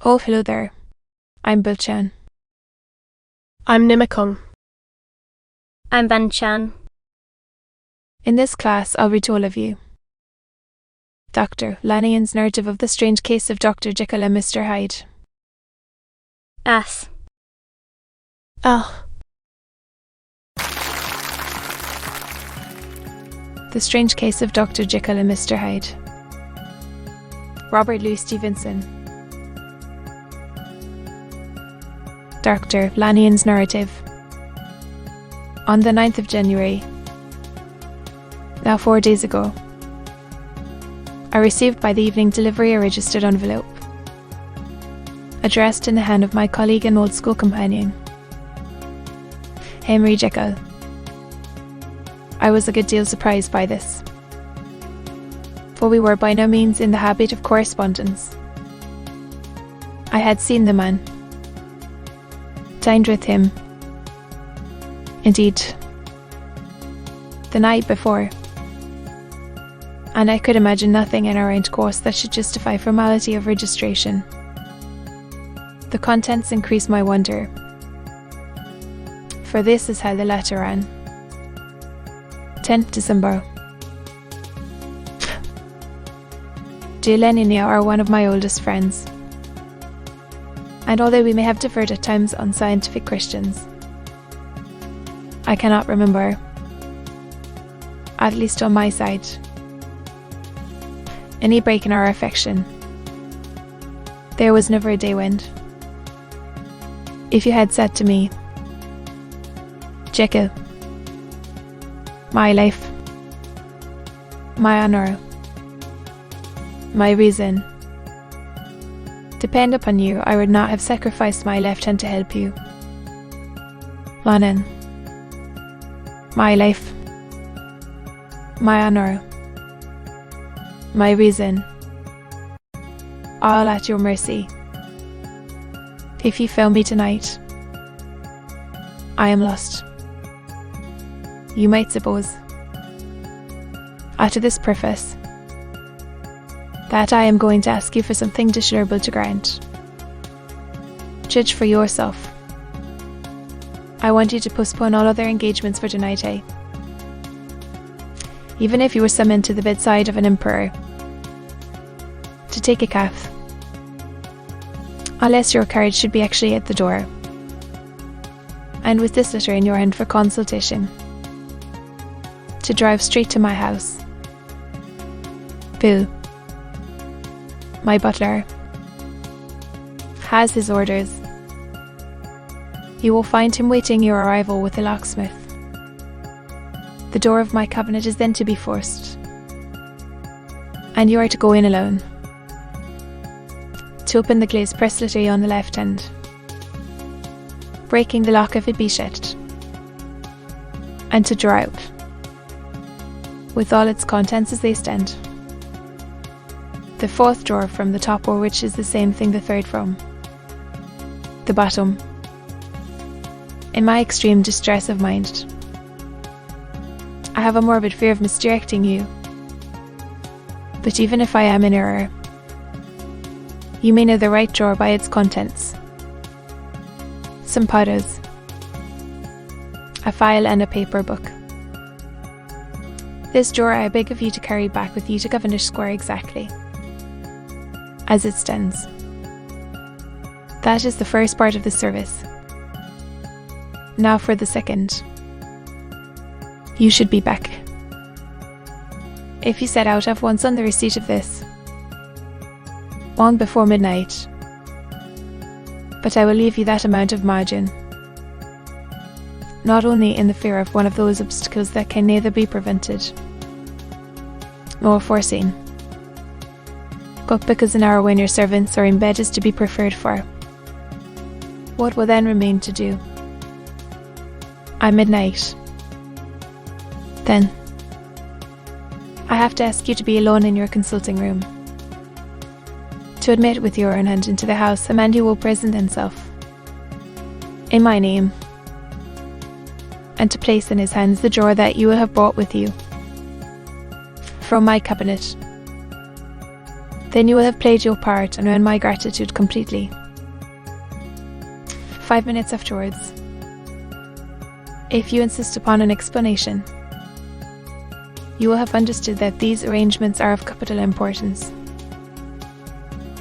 Oh, hello there. I'm Bilchan. I'm Nimakong. I'm Banchan. In this class, I'll read to all of you Dr. LANYON'S narrative of the strange case of Dr. Jekyll and Mr. Hyde. As. Ah. The strange case of Dr. Jekyll and Mr. Hyde. Robert Louis Stevenson. Dr. LANYON'S narrative. On the 9th of January, now 4 days ago, I received by the evening delivery a registered envelope, addressed in the hand of my colleague and old school companion, Henry Jekyll. I was a good deal surprised by this, for we were by no means in the habit of correspondence. I had seen the man, dined with him, indeed, the night before, and I could imagine nothing in our intercourse that should justify formality of registration. The contents increased my wonder, for this is how the letter ran. 10th December. Dear Lenny are one of my oldest friends, and although we may have differed at times on scientific questions, I cannot remember, at least on my side, any break in our affection. There was never a day when, if you had said to me, Jekyll, my life, my honour, my reason, depend upon you, I would not have sacrificed my left hand to help you. Lanyon, my life, my honour, my reason, all at your mercy. If you fail me tonight, I am lost. You might suppose, after this preface, that I am going to ask you for something desirable to grant. Judge for yourself. I want you to postpone all other engagements for tonight, even if you were summoned to the bedside of an emperor, to take a cath, unless your carriage should be actually at the door, and with this letter in your hand for consultation, to drive straight to my house. Bill, my butler, has his orders. You will find him waiting your arrival with the locksmith. The door of my cabinet is then to be forced, and you are to go in alone. To open the glazed press letter on the left hand, breaking the lock if it be shut, and to draw out, with all its contents as they stand, the fourth drawer from the top, or which is the same thing the third from the bottom. In my extreme distress of mind, I have a morbid fear of misdirecting you, but even if I am in error, you may know the right drawer by its contents: some powders, a file and a paper book. This drawer I beg of you to carry back with you to Cavendish Square exactly as it stands. That is the first part of the service. Now for the second. You should be back, if you set out at once on the receipt of this, long before midnight, but I will leave you that amount of margin, not only in the fear of one of those obstacles that can neither be prevented nor foreseen, but because an hour when your servants are in bed is to be preferred for. What will then remain to do? At midnight, then, I have to ask you to be alone in your consulting room, to admit with your own hand into the house a man who will present himself in my name, and to place in his hands the drawer that you will have brought with you from my cabinet, Then you will have played your part and earned my gratitude completely. 5 minutes afterwards, if you insist upon an explanation, you will have understood that these arrangements are of capital importance,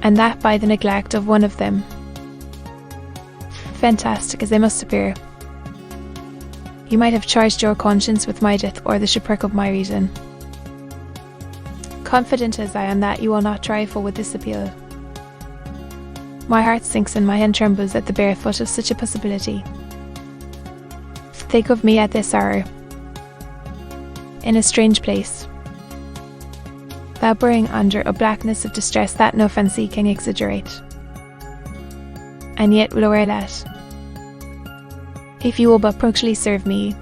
and that by the neglect of one of them, fantastic as they must appear, you might have charged your conscience with my death or the shipwreck of my reason. Confident as I am that you will not trifle with this appeal, my heart sinks and my hand trembles at the bare thought of such a possibility. Think of me at this hour, in a strange place, laboring under a blackness of distress that no fancy can exaggerate. And yet, lower that, if you will but punctually serve me,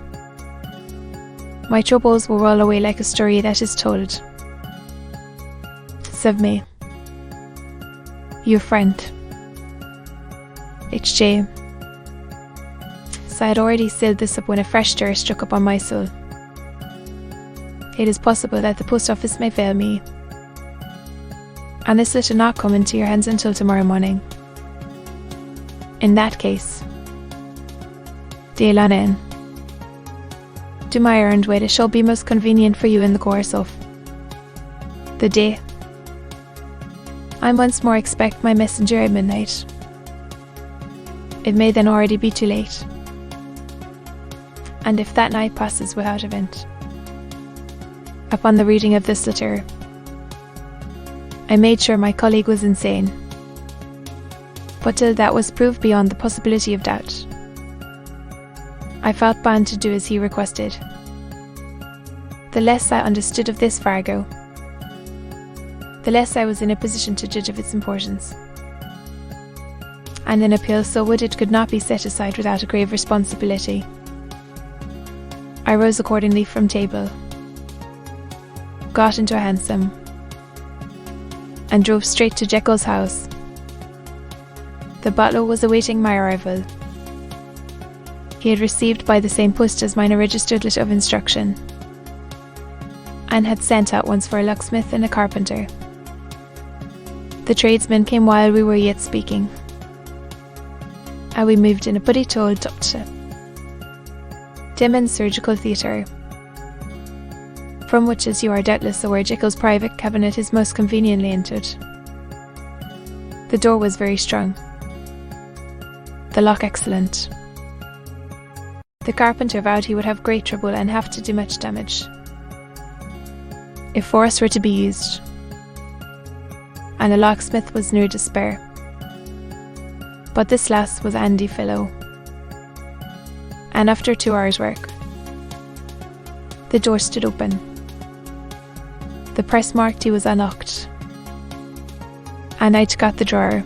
my troubles will roll away like a story that is told. Serve me, your friend, H.J. So I had already sealed this up when a fresh stir struck upon my soul. It is possible that the post office may fail me, and this letter not come into your hands until tomorrow morning. In that case, the LANYON'S, do my errand where it shall be most convenient for you in the course of the day. I once more expect my messenger at midnight. It may then already be too late, and if that night passes without event, upon the reading of this letter, I made sure my colleague was insane, but till that was proved beyond the possibility of doubt, I felt bound to do as he requested. The less I understood of this Fargo, the less I was in a position to judge of its importance, and an appeal so wooded could not be set aside without a grave responsibility. I rose accordingly from table, got into a hansom, and drove straight to Jekyll's house. The butler was awaiting my arrival. He had received by the same post as mine a registered letter of instruction, and had sent out once for a locksmith and a carpenter. The tradesmen came while we were yet speaking, and we moved in a putty told up to Timmins Surgical Theatre, from which, as you are doubtless aware, Jekyll's private cabinet is most conveniently entered. The door was very strong, the lock excellent. The carpenter vowed he would have great trouble and have to do much damage if force were to be used, and the locksmith was near despair. But this last was Andy fellow, and after 2 hours' work, the door stood open. The press marked he was unlocked, and I took out the drawer,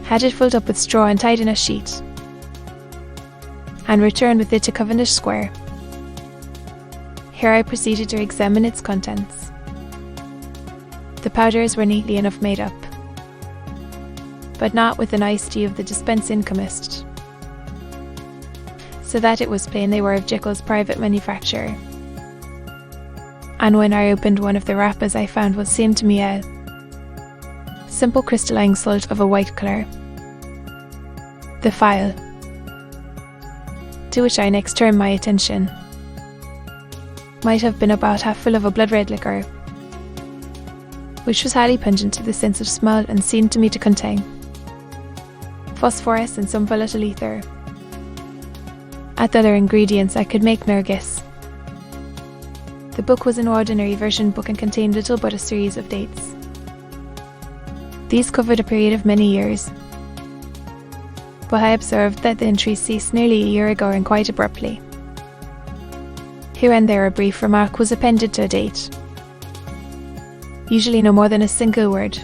had it filled up with straw and tied in a sheet, and returned with it to Cavendish Square. Here I proceeded to examine its contents. The powders were neatly enough made up, but not with the nicety of the dispensing chemist, so that it was plain they were of Jekyll's private manufacture. And when I opened one of the wrappers, I found what seemed to me a simple crystalline salt of a white colour. The phial, to which I next turned my attention, might have been about half full of a blood-red liquor, which was highly pungent to the sense of smell and seemed to me to contain phosphorus and some volatile ether. At the other ingredients I could make no guess. The book was an ordinary version book and contained little but a series of dates. These covered a period of many years, but I observed that the entries ceased nearly a year ago and quite abruptly. Here and there a brief remark was appended to a date, usually no more than a single word,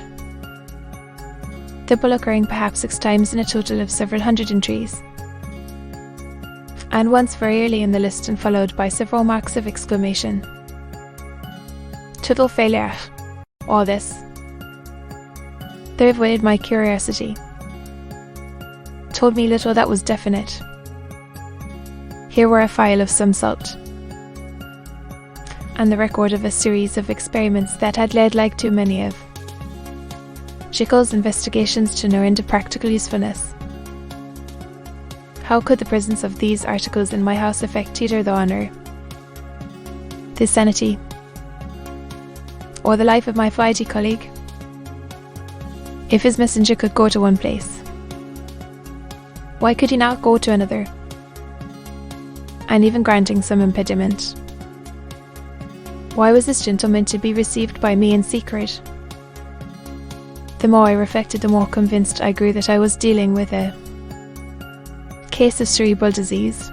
the bill occurring perhaps 6 times in a total of several hundred entries, and once very early in the list and followed by several marks of exclamation. Total failure, all this. They avoided my curiosity, told me little that was definite. Here were a phial of some salt, and the record of a series of experiments that had led, like too many of Jekyll's investigations, to no end of practical usefulness. How could the presence of these articles in my house affect either the honour, the sanity, or the life of my flighty colleague? If his messenger could go to one place, why could he not go to another? And even granting some impediment, why was this gentleman to be received by me in secret? The more I reflected, the more convinced I grew that I was dealing with a case of cerebral disease.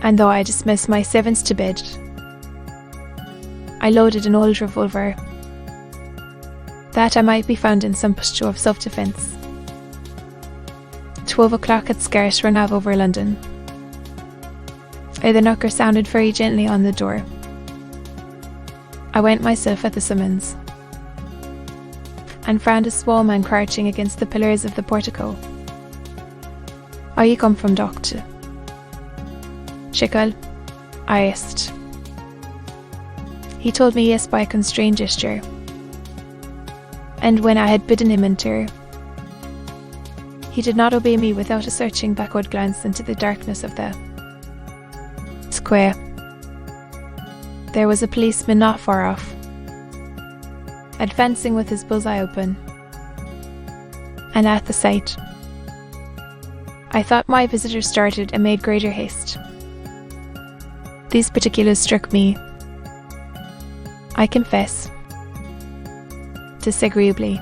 And though I dismissed my servants to bed, I loaded an old revolver, that I might be found in some posture of self-defence. 12 o'clock had scarce run out over London, ere the knocker sounded very gently on the door. I went myself at the summons, and found a small man crouching against the pillars of the portico. "Are you come from Doctor Jekyll?" I asked. He told me yes by a constrained gesture, and when I had bidden him enter, he did not obey me without a searching backward glance into the darkness of the square. There was a policeman not far off, advancing with his bull's-eye open, and at the sight, I thought my visitor started and made greater haste. These particulars struck me, I confess, disagreeably,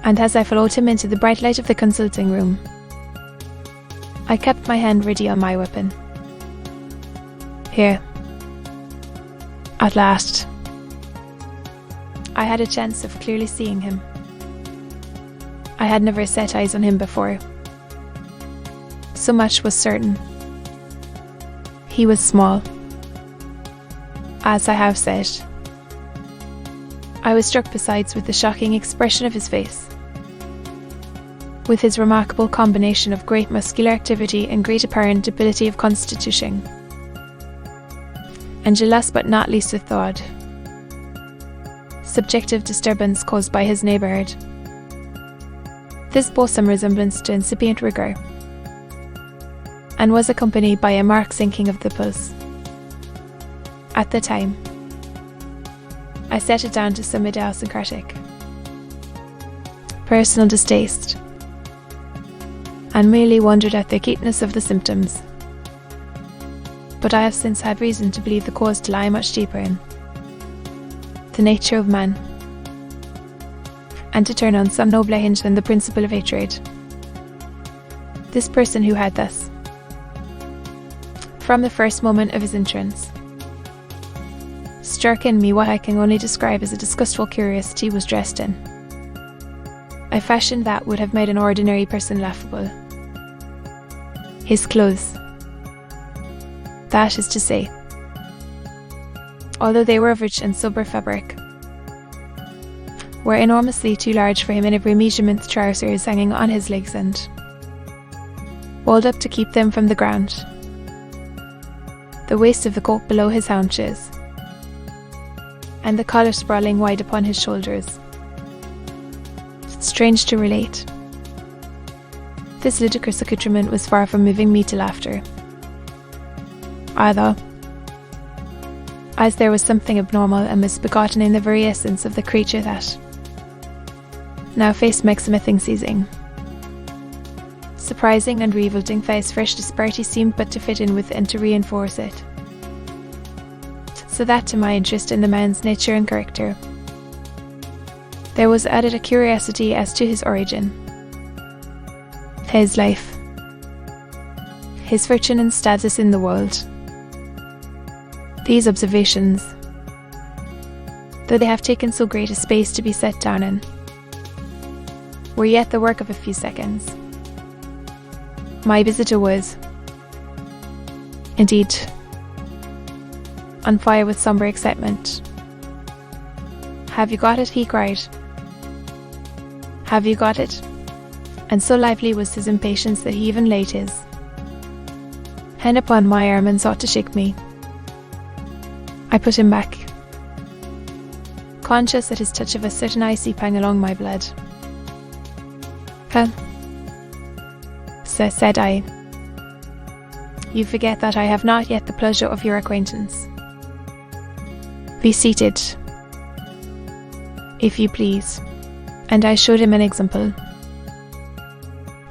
and as I followed him into the bright light of the consulting room, I kept my hand ready on my weapon. Here, at last, I had a chance of clearly seeing him. I had never set eyes on him before. So much was certain. He was small, as I have said. I was struck besides with the shocking expression of his face, with his remarkable combination of great muscular activity and great apparent debility of constitution, and last but not least with the odd, subjective disturbance caused by his neighbourhood. This bore some resemblance to incipient rigour, and was accompanied by a marked sinking of the pulse. At the time, I set it down to some idiosyncratic personal distaste, and merely wondered at the acuteness of the symptoms. But I have since had reason to believe the cause to lie much deeper in the nature of man, and to turn on some nobler hinge than the principle of hatred. This person who had thus, from the first moment of his entrance, struck in me what I can only describe as a disgustful curiosity, was dressed in a fashion that would have made an ordinary person laughable. His clothes, that is to say, although they were of rich and sober fabric, were enormously too large for him in every measurement, trousers hanging on his legs and rolled up to keep them from the ground, the waist of the coat below his haunches, and the collar sprawling wide upon his shoulders. Strange to relate, this ludicrous accoutrement was far from moving me to laughter, either, as there was something abnormal and misbegotten in the very essence of the creature that now faced my smithing seizing. Surprising and revolting for his fresh disparity seemed but to fit in with and to reinforce it, so that to my interest in the man's nature and character, there was added a curiosity as to his origin, his life, his fortune and status in the world. These observations, though they have taken so great a space to be set down in, were yet the work of a few seconds. My visitor was, indeed, on fire with sombre excitement. "Have you got it?" he cried. "Have you got it?" And so lively was his impatience that he even laid his hand upon my arm and sought to shake me. I put him back, conscious at his touch of a certain icy pang along my blood. Sir, said I, you forget that I have not yet the pleasure of your acquaintance. Be seated, if you please. And I showed him an example,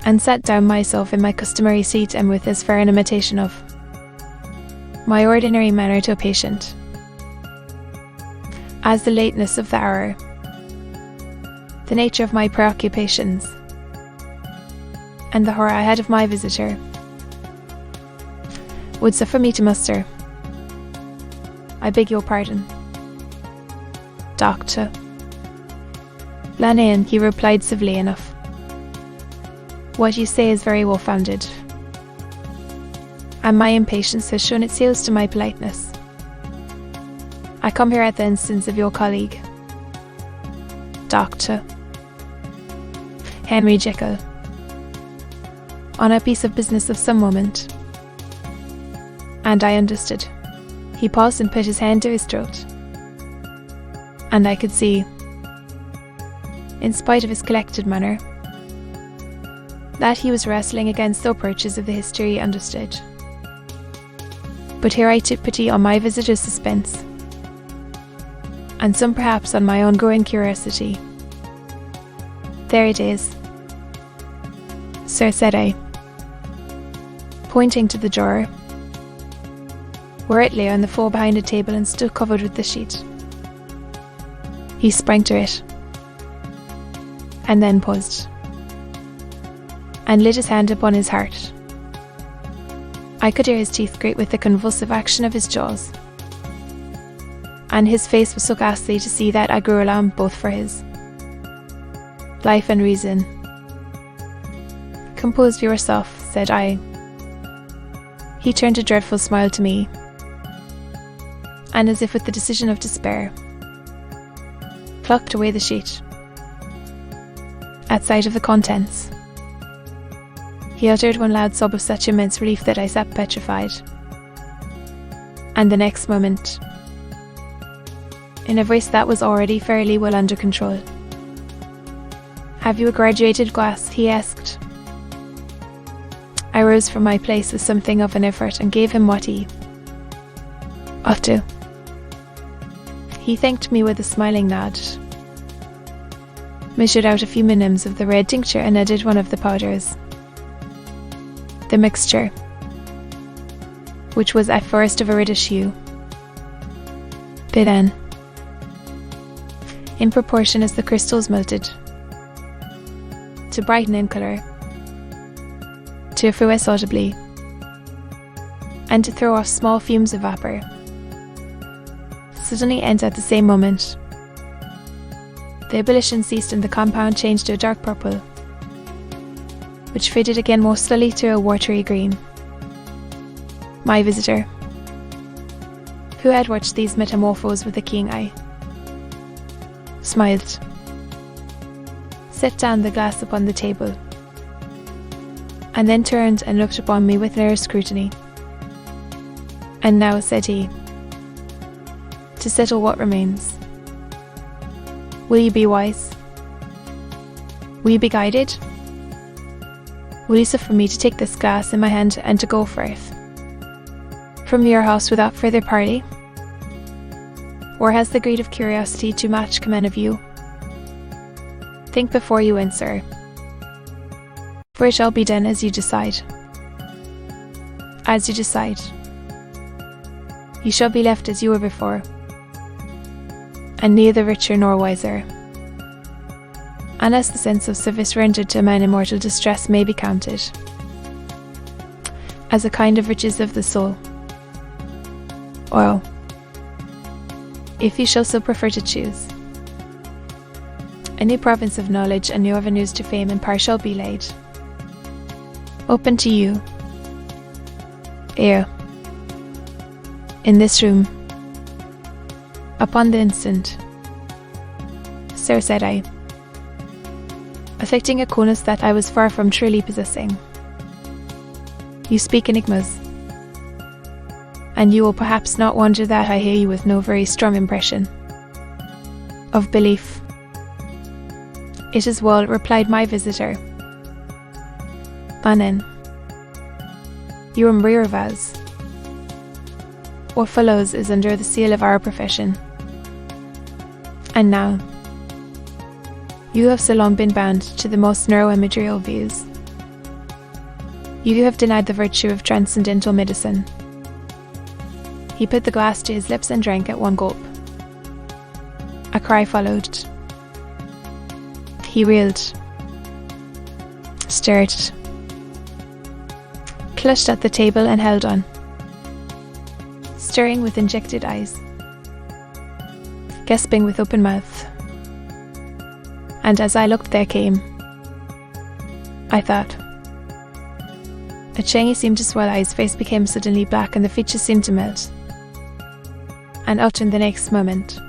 and sat down myself in my customary seat, and with as fair an imitation of my ordinary manner to a patient as the lateness of the hour, the nature of my preoccupations, and the horror I had of my visitor would suffer me to muster. I beg your pardon, Doctor Lanyon, he replied civilly enough. What you say is very well founded, and my impatience has shown its heels to my politeness. I come here at the instance of your colleague, Dr. Henry Jekyll, on a piece of business of some moment. And I understood. He paused and put his hand to his throat, and I could see, in spite of his collected manner, that he was wrestling against the approaches of the history he understood. But here I took pity on my visitor's suspense, and some perhaps on my own growing curiosity. There it is, sir, said I, pointing to the drawer, where it lay on the floor behind a table and still covered with the sheet. He sprang to it, and then paused, and laid his hand upon his heart. I could hear his teeth grate with the convulsive action of his jaws, and his face was so ghastly to see that I grew alarmed both for his life and reason. Compose yourself, said I. He turned a dreadful smile to me, and as if with the decision of despair, plucked away the sheet. At sight of the contents, he uttered one loud sob of such immense relief that I sat petrified. And the next moment, in a voice that was already fairly well under control, "Have you a graduated glass?" he asked. I rose from my place with something of an effort and gave him what he ought to. He thanked me with a smiling nod, measured out a few minims of the red tincture and added one of the powders. The mixture, which was at first of a reddish hue, began, in proportion as the crystals melted, to brighten in colour, to effervesce audibly, and to throw off small fumes of vapour. Suddenly, and at the same moment, the ebullition ceased and the compound changed to a dark purple, which faded again more slowly to a watery green. My visitor, who had watched these metamorphoses with a keen eye, smiled, set down the glass upon the table, and then turned and looked upon me with narrow scrutiny. And now, said he, to settle what remains, will you be wise? Will you be guided? Will you suffer me to take this glass in my hand and to go forth from your house without further parley? Or has the greed of curiosity too much command of you? Think before you answer, for it shall be done as you decide. As you decide. You shall be left as you were before, and neither richer nor wiser, unless the sense of service rendered to a man in mortal distress may be counted as a kind of riches of the soul, or, if you shall so prefer to choose, a new province of knowledge and new avenues to fame and power shall be laid open to you, here, in this room, upon the instant. Sir, said I, affecting a coolness that I was far from truly possessing. You speak enigmas. and you will perhaps not wonder that I hear you with no very strong impression of belief. It is well, replied my visitor. Banen. Your Mrirvaz, or fellows, is under the seal of our profession. And now, you have so long been bound to the most narrow and material views. You have denied the virtue of transcendental medicine. He put the glass to his lips and drank at one gulp. A cry followed. He reeled, stared, clutched at the table and held on, staring with injected eyes, gasping with open mouth. And as I looked, there came, I thought, a change seemed to swell. His face became suddenly black and the features seemed to melt. And out in the next moment,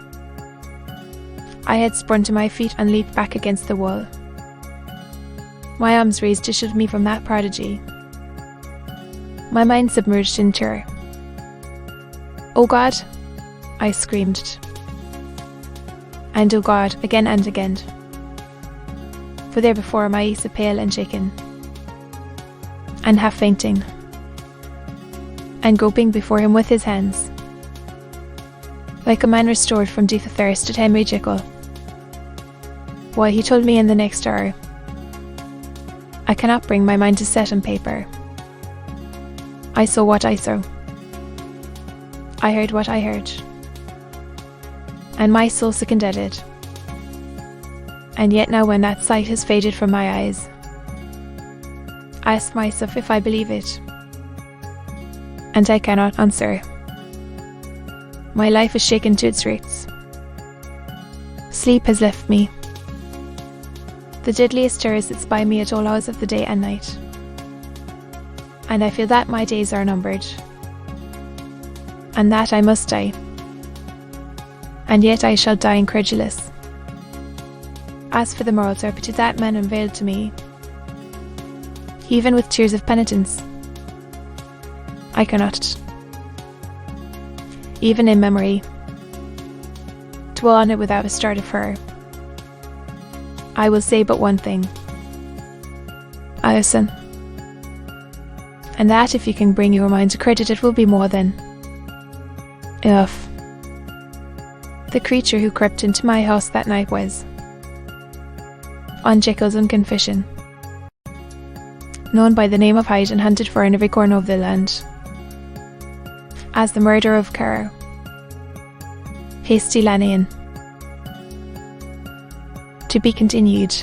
I had sprung to my feet and leaped back against the wall, my arms raised to shield me from that prodigy, my mind submerged in terror. "Oh God!" I screamed. And "Oh God!" again and again. For there before my Asa, pale and shaken, and half fainting, and groping before him with his hands, like a man restored from death of thirst, stood Henry Jekyll. Why, he told me in the next hour, I cannot bring my mind to set on paper. I saw what I saw. I heard what I heard. And my soul sickened at it. And yet now when that sight has faded from my eyes, I ask myself if I believe it. And I cannot answer. My life is shaken to its roots. Sleep has left me. The deadliest terror sits by me at all hours of the day and night. And I feel that my days are numbered. And that I must die. And yet I shall die incredulous. As for the moral turpitude that man unveiled to me, even with tears of penitence, I cannot, even in memory, dwell on it without a start of horror. I will say but one thing, Alison, and that if you can bring your mind to credit, it will be more than enough. The creature who crept into my house that night was, on Jekyll's own confession, known by the name of Hyde and hunted for in every corner of the land, as the murderer of Cara, Hasty Lanyon. To be continued.